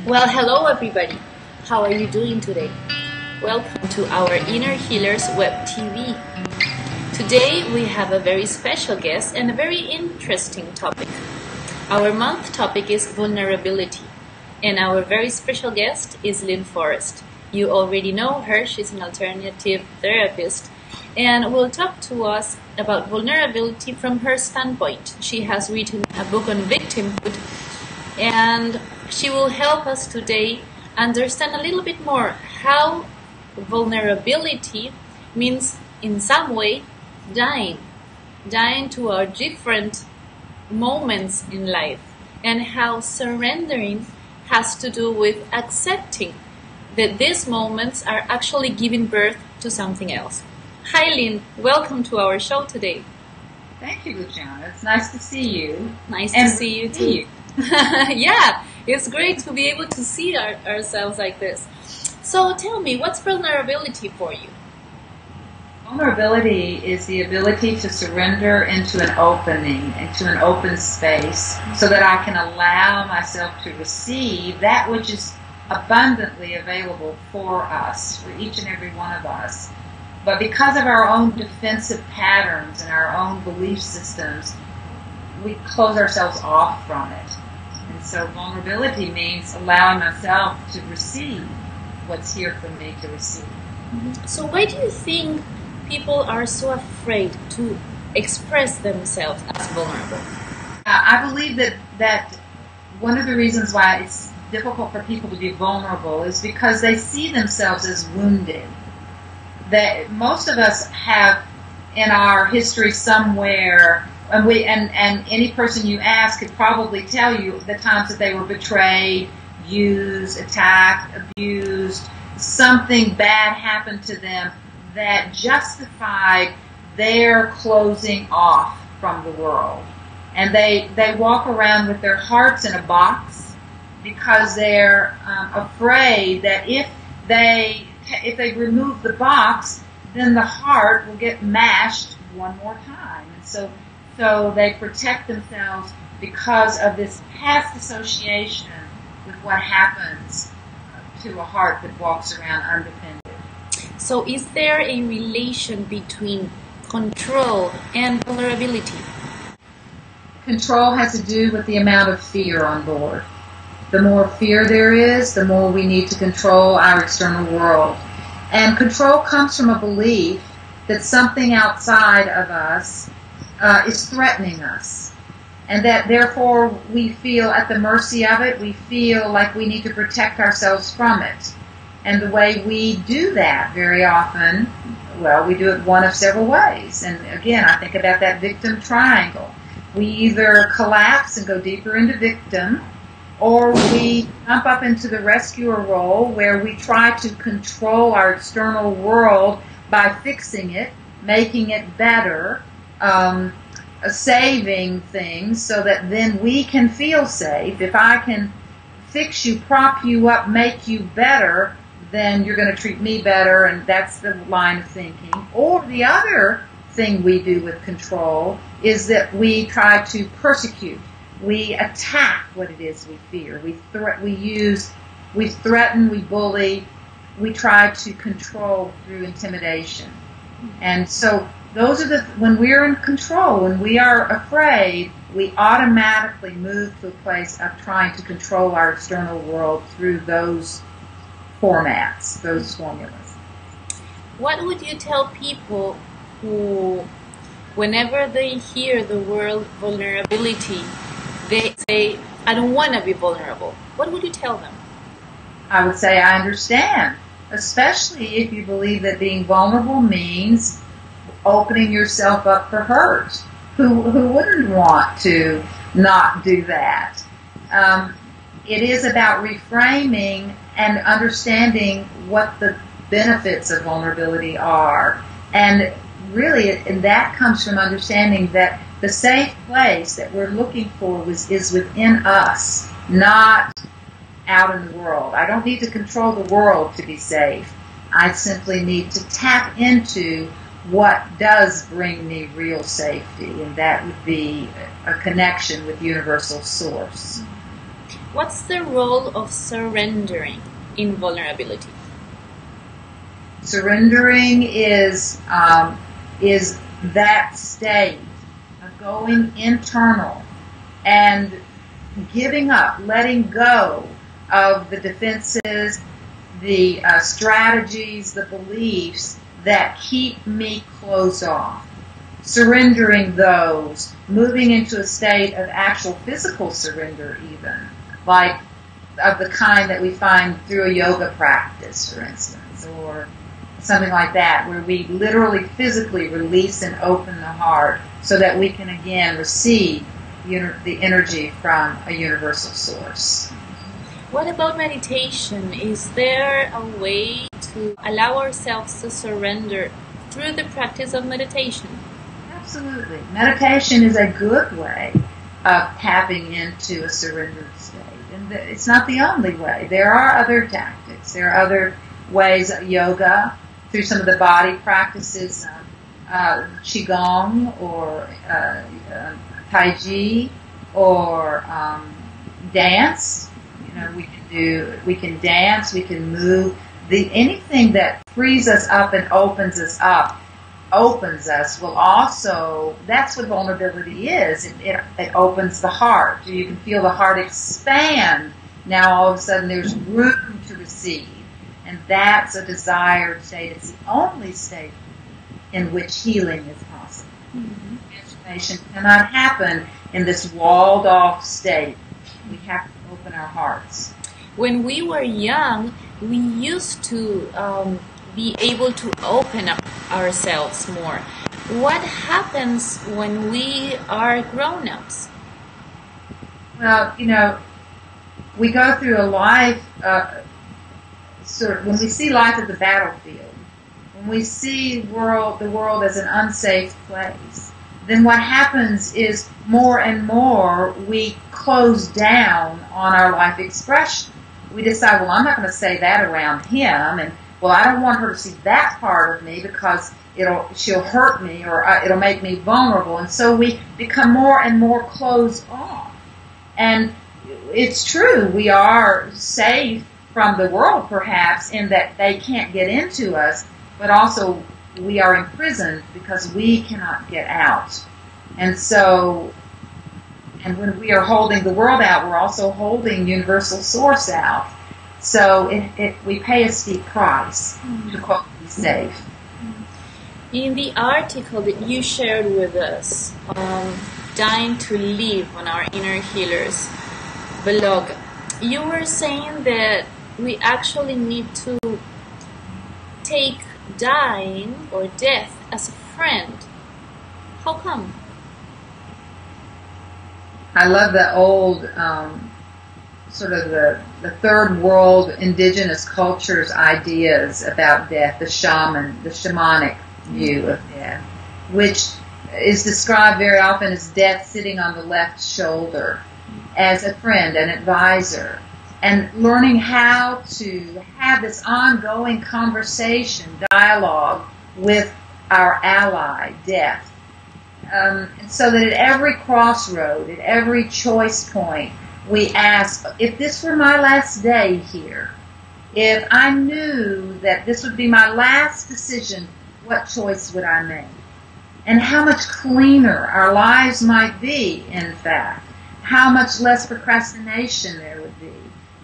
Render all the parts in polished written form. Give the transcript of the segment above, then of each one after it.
Well, hello everybody. How are you doing today? Welcome to our Inner Healers Web TV. Today we have a very special guest and a very interesting topic. Our month topic is vulnerability, and our very special guest is Lynne Forrest. You already know her. She's an alternative therapist and will talk to us about vulnerability from her standpoint. She has written a book on victimhood, and she will help us today understand a little bit more how vulnerability means in some way dying to our different moments in life, and how surrendering has to do with accepting that these moments are actually giving birth to something else. Hi Lynne, welcome to our show today. Thank you, Luciana. It's nice to see you. Nice to see you too. Yeah, it's great to be able to see ourselves like this. So tell me, what's vulnerability for you? Vulnerability is the ability to surrender into an opening, into an open space, so that I can allow myself to receive that which is abundantly available for us, for each and every one of us. But because of our own defensive patterns and our own belief systems, we close ourselves off from it. And so vulnerability means allowing myself to receive what's here for me to receive. So why do you think people are so afraid to express themselves as vulnerable? I believe that one of the reasons why it's difficult for people to be vulnerable is because they see themselves as wounded. That most of us have in our history somewhere, and any person you ask could probably tell you the times that they were betrayed, used, attacked, abused, something bad happened to them that justified their closing off from the world. And they walk around with their hearts in a box because they're afraid that if they remove the box, then the heart will get mashed one more time. And so they protect themselves because of this past association with what happens to a heart that walks around undefended. So is there a relation between control and vulnerability? Control has to do with the amount of fear on board. The more fear there is, the more we need to control our external world. And control comes from a belief that something outside of us is threatening us. And that therefore we feel at the mercy of it. We feel like we need to protect ourselves from it. And the way we do that very often, well, we do it one of several ways. And again, I think about that victim triangle. We either collapse and go deeper into victim, or we jump up into the rescuer role where we try to control our external world by fixing it, making it better, saving things so that then we can feel safe. If I can fix you, prop you up, make you better, then you're going to treat me better, and that's the line of thinking. Or the other thing we do with control is that we try to persecute. We attack what it is we fear. We threaten, we bully, we try to control through intimidation. And so those are when we're in control, when we are afraid, we automatically move to a place of trying to control our external world through those formats, those formulas. What would you tell people who, whenever they hear the word vulnerability, they say, I don't want to be vulnerable? What would you tell them? I would say, I understand, especially if you believe that being vulnerable means opening yourself up for hurt. Who wouldn't want to not do that? It is about reframing and understanding what the benefits of vulnerability are. And really, and that comes from understanding that the safe place that we're looking for is within us, not out in the world. I don't need to control the world to be safe. I simply need to tap into what does bring me real safety, and that would be a connection with universal source. What's the role of surrendering in vulnerability? Surrendering is that state of going internal and giving up, letting go of the defenses, the strategies, the beliefs that keep me closed off. Surrendering those, moving into a state of actual physical surrender even, like of the kind that we find through a yoga practice, for instance, or something like that, where we literally physically release and open the heart so that we can again receive the energy from a universal source. What about meditation? Is there a way to allow ourselves to surrender through the practice of meditation? Absolutely. Meditation is a good way of tapping into a surrendered state. And it's not the only way. There are other tactics. There are other ways, yoga, through some of the body practices, Qigong or Tai Chi or dance. We can dance, we can move. Anything that frees us up and opens us will also, that's what vulnerability is. It opens the heart. You can feel the heart expand. Now all of a sudden there's room to receive. And that's a desired state. It's the only state in which healing is possible. Mm-hmm. Transformation cannot happen in this walled off state. We have to open our hearts. When we were young, we used to be able to open up ourselves more. What happens when we are grown-ups? Well, we go through a life, when we see life as a battlefield, when we see the world as an unsafe place, then what happens is more and more we close down on our life expression. We decide, well, I'm not going to say that around him, and well, I don't want her to see that part of me because she'll hurt me or it'll make me vulnerable, and so we become more and more closed off. And it's true, we are safe from the world, perhaps, in that they can't get into us, but also we are imprisoned because we cannot get out. And so, and when we are holding the world out, we're also holding universal source out. So we pay a steep price to quote, be safe. In the article that you shared with us, Dying to Live on our Inner Healers blog, you were saying that we actually need to take dying or death as a friend. How come? I love the old sort of the third world indigenous cultures ideas about death, the shamanic view of death, which is described very often as death sitting on the left shoulder as a friend, an advisor, and learning how to have this ongoing conversation, dialogue with our ally, death. So that at every crossroad, at every choice point, we ask, if this were my last day here, if I knew that this would be my last decision, what choice would I make? And how much cleaner our lives might be, in fact. How much less procrastination there would be.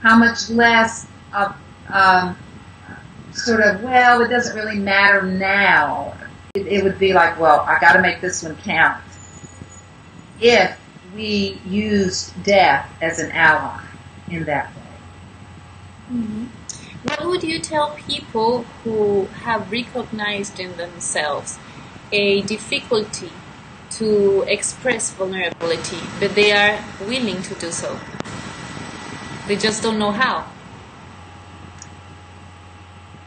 How much less of well, it doesn't really matter now. It would be like, well, I got to make this one count. If we use death as an ally in that way. Mm-hmm. What would you tell people who have recognized in themselves a difficulty to express vulnerability, but they are willing to do so? They just don't know how.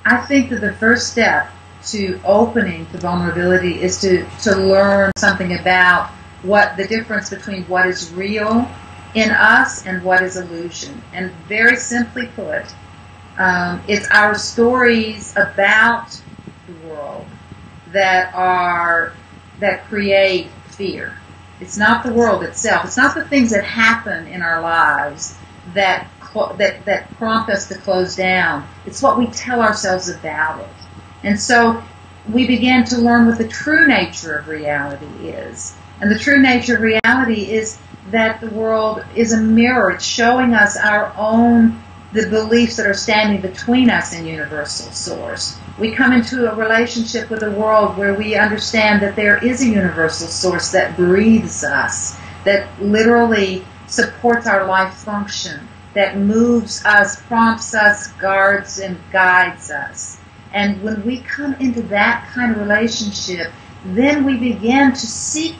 I think that the first step to opening to vulnerability is to learn something about what the difference between what is real in us and what is illusion. And very simply put, it's our stories about the world that create fear. It's not the world itself. It's not the things that happen in our lives that prompt us to close down. It's what we tell ourselves about it. And so we begin to learn what the true nature of reality is. And the true nature of reality is that the world is a mirror. It's showing us the beliefs that are standing between us and universal source. We come into a relationship with the world where we understand that there is a universal source that breathes us, that literally supports our life function, that moves us, prompts us, guards and guides us. And when we come into that kind of relationship, then we begin to seek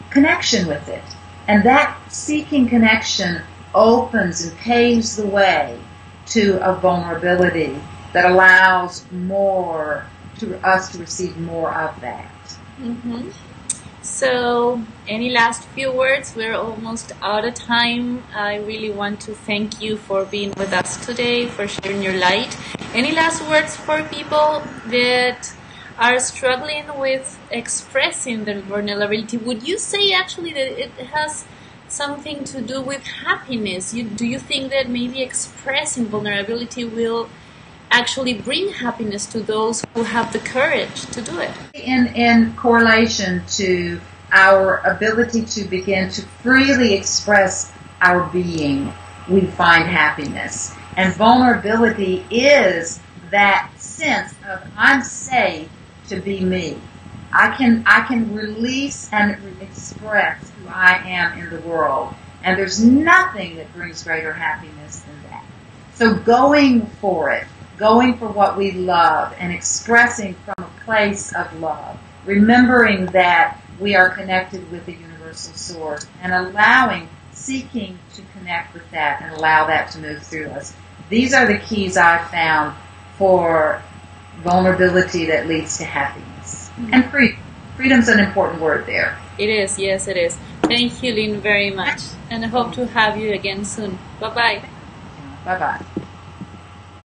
connection with it. And that seeking connection opens and paves the way to a vulnerability that allows us to receive more of that. Mm-hmm. So, any last few words? We're almost out of time. I really want to thank you for being with us today, for sharing your light. Any last words for people that are struggling with expressing their vulnerability? Would you say actually that it has something to do with happiness? Do you think that maybe expressing vulnerability will actually bring happiness to those who have the courage to do it? In correlation to our ability to begin to freely express our being, we find happiness. And vulnerability is that sense of I'm safe to be me. I can release and express who I am in the world. And there's nothing that brings greater happiness than that. So going for it, going for what we love and expressing from a place of love, remembering that we are connected with the universal source and seeking to connect with that and allow that to move through us. These are the keys I've found for vulnerability that leads to happiness. Mm-hmm. And freedom. Freedom's an important word there. It is, yes it is. Thank you, Lynne, very much. And I hope to have you again soon. Bye-bye. Bye-bye.